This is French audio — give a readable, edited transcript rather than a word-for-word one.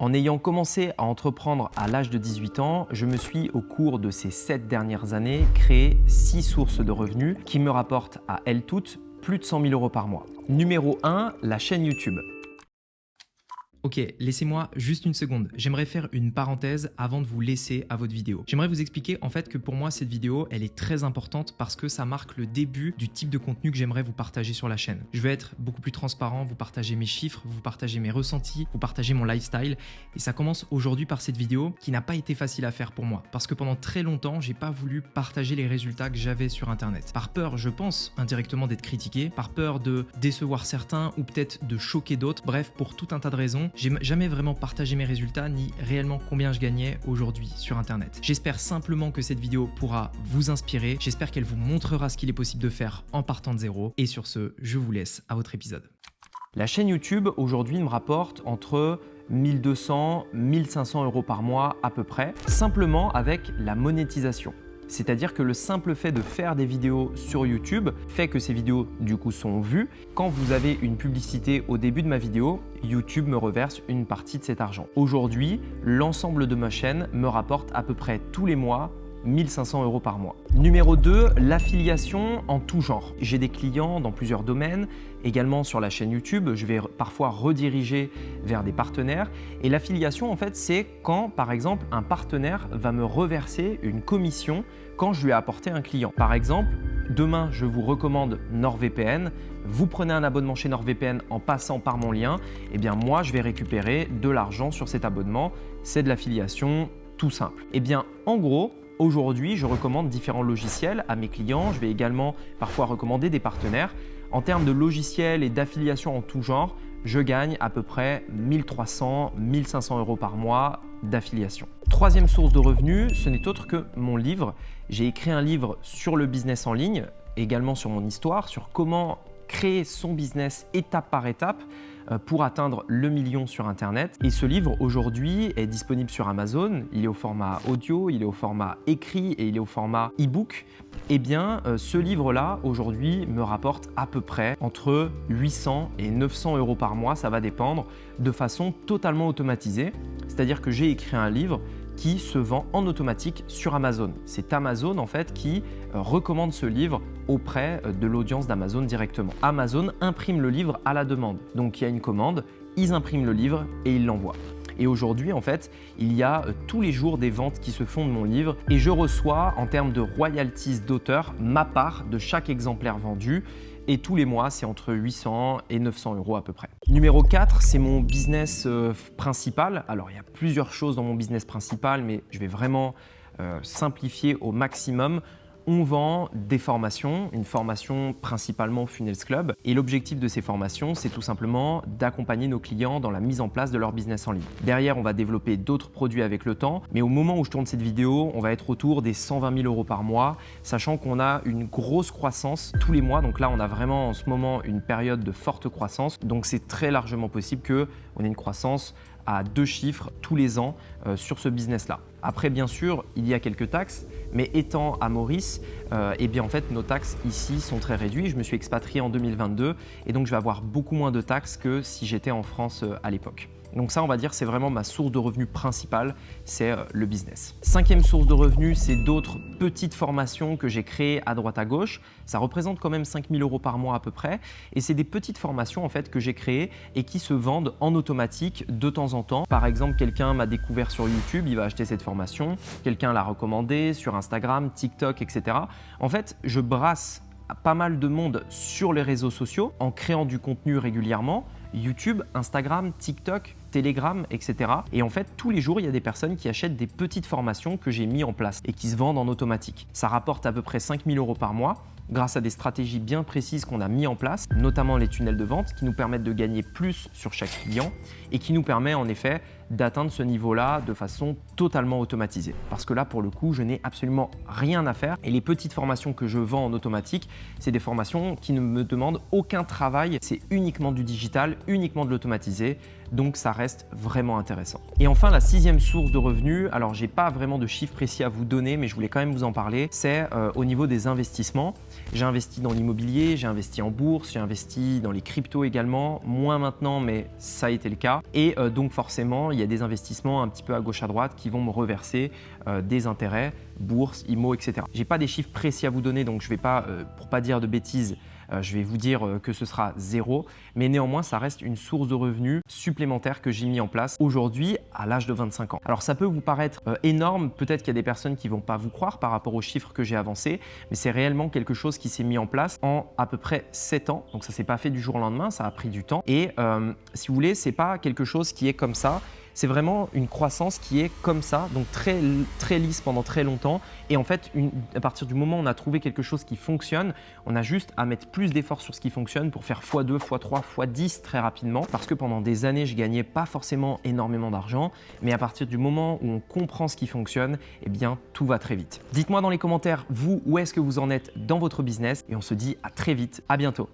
En ayant commencé à entreprendre à l'âge de 18 ans, je me suis, au cours de ces 7 dernières années, créé 6 sources de revenus qui me rapportent à elles toutes plus de 100 000 € par mois. Numéro 1, la chaîne YouTube. Ok, laissez-moi juste une seconde. J'aimerais faire une parenthèse avant de vous laisser à votre vidéo. J'aimerais vous expliquer en fait que pour moi, cette vidéo, elle est très importante parce que ça marque le début du type de contenu que j'aimerais vous partager sur la chaîne. Je vais être beaucoup plus transparent, vous partager mes chiffres, vous partager mes ressentis, vous partager mon lifestyle. Et ça commence aujourd'hui par cette vidéo qui n'a pas été facile à faire pour moi parce que pendant très longtemps, j'ai pas voulu partager les résultats que j'avais sur Internet. Par peur, je pense, indirectement d'être critiqué, par peur de décevoir certains ou peut-être de choquer d'autres. Bref, pour tout un tas de raisons, j'ai jamais vraiment partagé mes résultats ni réellement combien je gagnais aujourd'hui sur Internet. J'espère simplement que cette vidéo pourra vous inspirer. J'espère qu'elle vous montrera ce qu'il est possible de faire en partant de zéro. Et sur ce, je vous laisse à votre épisode. La chaîne YouTube aujourd'hui me rapporte entre 1200 et 1500 € par mois à peu près, simplement avec la monétisation. C'est-à-dire que le simple fait de faire des vidéos sur YouTube fait que ces vidéos du coup sont vues. Quand vous avez une publicité au début de ma vidéo, YouTube me reverse une partie de cet argent. Aujourd'hui, l'ensemble de ma chaîne me rapporte à peu près tous les mois 1500 € par mois. Numéro 2, l'affiliation en tout genre. J'ai des clients dans plusieurs domaines, également sur la chaîne YouTube. Je vais parfois rediriger vers des partenaires. Et l'affiliation, en fait, c'est quand, par exemple, un partenaire va me reverser une commission quand je lui ai apporté un client. Par exemple, demain, je vous recommande NordVPN. Vous prenez un abonnement chez NordVPN en passant par mon lien. Eh bien, moi, je vais récupérer de l'argent sur cet abonnement. C'est de l'affiliation tout simple. Eh bien, en gros, aujourd'hui, je recommande différents logiciels à mes clients. Je vais également parfois recommander des partenaires. En termes de logiciels et d'affiliation en tout genre, je gagne à peu près 1300 à 1500 € par mois d'affiliation. Troisième source de revenus, ce n'est autre que mon livre. J'ai écrit un livre sur le business en ligne, également sur mon histoire, sur comment créer son business étape par étape pour atteindre le million sur Internet. Et ce livre aujourd'hui est disponible sur Amazon. Il est au format audio, il est au format écrit et il est au format e-book. Eh bien, ce livre-là aujourd'hui me rapporte à peu près entre 800 et 900 € par mois, ça va dépendre, de façon totalement automatisée. C'est-à-dire que j'ai écrit un livre qui se vend en automatique sur Amazon. C'est Amazon en fait qui recommande ce livre auprès de l'audience d'Amazon directement. Amazon imprime le livre à la demande. Donc il y a une commande, ils impriment le livre et ils l'envoient. Et aujourd'hui, en fait, il y a tous les jours des ventes qui se font de mon livre et je reçois en termes de royalties d'auteur ma part de chaque exemplaire vendu. Et tous les mois, c'est entre 800 et 900 € à peu près. Numéro 4, c'est mon business principal. Alors, il y a plusieurs choses dans mon business principal, mais je vais vraiment simplifier au maximum. On vend des formations, une formation principalement Funnels Club. Et l'objectif de ces formations, c'est tout simplement d'accompagner nos clients dans la mise en place de leur business en ligne. Derrière, on va développer d'autres produits avec le temps. Mais au moment où je tourne cette vidéo, on va être autour des 120 000 € par mois, sachant qu'on a une grosse croissance tous les mois. Donc là, on a vraiment en ce moment une période de forte croissance. Donc c'est très largement possible qu'on ait une croissance à 2 chiffres tous les ans sur ce business-là. Après, bien sûr, il y a quelques taxes, mais étant à Maurice, eh bien en fait, nos taxes ici sont très réduites. Je me suis expatrié en 2022 et donc je vais avoir beaucoup moins de taxes que si j'étais en France à l'époque. Donc ça, on va dire, c'est vraiment ma source de revenus principale, c'est le business. Cinquième source de revenus, c'est d'autres petites formations que j'ai créées à droite à gauche. Ça représente quand même 5 000 € par mois à peu près. Et c'est des petites formations en fait que j'ai créées et qui se vendent en automatique de temps en temps. Par exemple, quelqu'un m'a découvert sur YouTube, il va acheter cette formation. Quelqu'un l'a recommandée sur Instagram, TikTok, etc. En fait, je brasse pas mal de monde sur les réseaux sociaux en créant du contenu régulièrement. YouTube, Instagram, TikTok, Telegram, etc. Et en fait, tous les jours, il y a des personnes qui achètent des petites formations que j'ai mis en place et qui se vendent en automatique. Ça rapporte à peu près 5 000 € par mois grâce à des stratégies bien précises qu'on a mis en place, notamment les tunnels de vente qui nous permettent de gagner plus sur chaque client et qui nous permet en effet d'atteindre ce niveau-là de façon totalement automatisée. Parce que là, pour le coup, je n'ai absolument rien à faire et les petites formations que je vends en automatique, c'est des formations qui ne me demandent aucun travail. C'est uniquement du digital, uniquement de l'automatisé. donc ça reste vraiment intéressant. Et enfin, la 6e source de revenus, alors j'ai pas vraiment de chiffres précis à vous donner, mais je voulais quand même vous en parler, c'est au niveau des investissements. J'ai investi dans l'immobilier, j'ai investi en bourse, j'ai investi dans les cryptos également, moins maintenant, mais ça a été le cas. Et donc forcément, il y a des investissements un petit peu à gauche à droite qui vont me reverser des intérêts, bourse, IMO, etc. J'ai pas des chiffres précis à vous donner, donc je vais pas, pour pas dire de bêtises, je vais vous dire que ce sera 0, mais néanmoins, ça reste une source de revenus supplémentaire que j'ai mis en place aujourd'hui à l'âge de 25 ans. Alors ça peut vous paraître énorme, peut-être qu'il y a des personnes qui ne vont pas vous croire par rapport aux chiffres que j'ai avancés, mais c'est réellement quelque chose qui s'est mis en place en à peu près 7 ans. Donc ça ne s'est pas fait du jour au lendemain, ça a pris du temps. Et si vous voulez, ce n'est pas quelque chose qui est comme ça. C'est vraiment une croissance qui est comme ça, donc très lisse pendant très longtemps. Et en fait, à partir du moment où on a trouvé quelque chose qui fonctionne, on a juste à mettre plus d'efforts sur ce qui fonctionne pour faire x2, x3, x10 très rapidement. Parce que pendant des années, je gagnais pas forcément énormément d'argent. Mais à partir du moment où on comprend ce qui fonctionne, eh bien, tout va très vite. Dites-moi dans les commentaires, vous, où est-ce que vous en êtes dans votre business? Et on se dit à très vite, à bientôt.